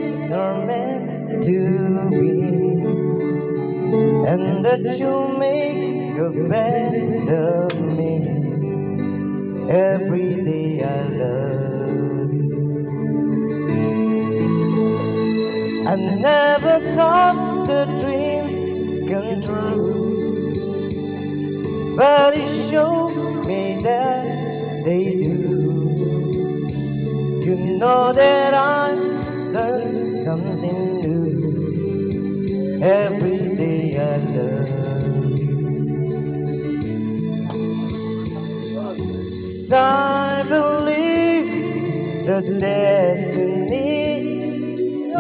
things are meant to be, and that you make a better me. Every day I love you. I never thought the dreams come true, but it showed me that they do. You know that I learned something new. Every day I love you. 'Cause I believe that destiny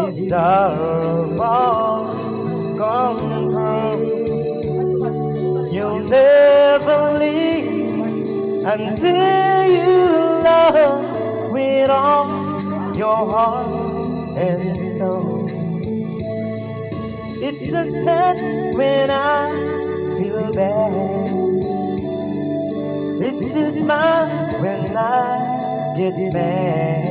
is our all come true. You'll never leave until you love with all your heart and soul. It's a test when I feel bad. It's a smile when I get mad.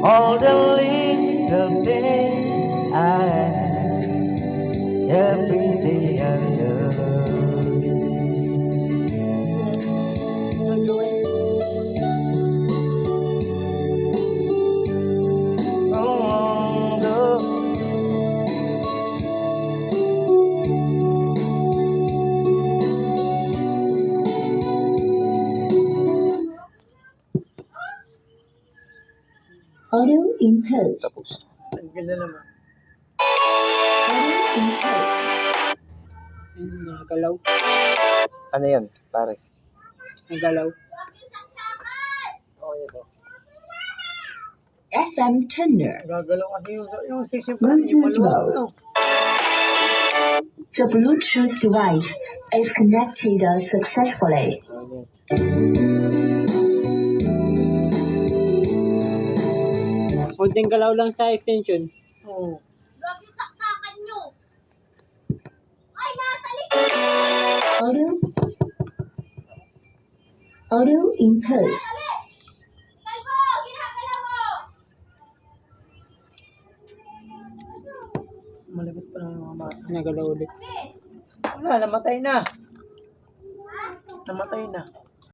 All the little things I have, every day I love you. Oh, no. Audio input. Tapos. Ang ganda naman. Audio input. Nagalaw. Ano yan, pare? Nagalaw. FM Tender. Gagalaw kasi yung station pa rin, yung maluwag. No? The Bluetooth device is connected successfully. Konting galaw lang sa extension. Oo. Huwag yung saksakan nyo. Ay, nasa likod. Audio input. Dali. Kalbo, ginagalaw mo. Malapit pa lang mga bata. Nagalaw ulit. Dali. Wala, namatay na. Namatay na.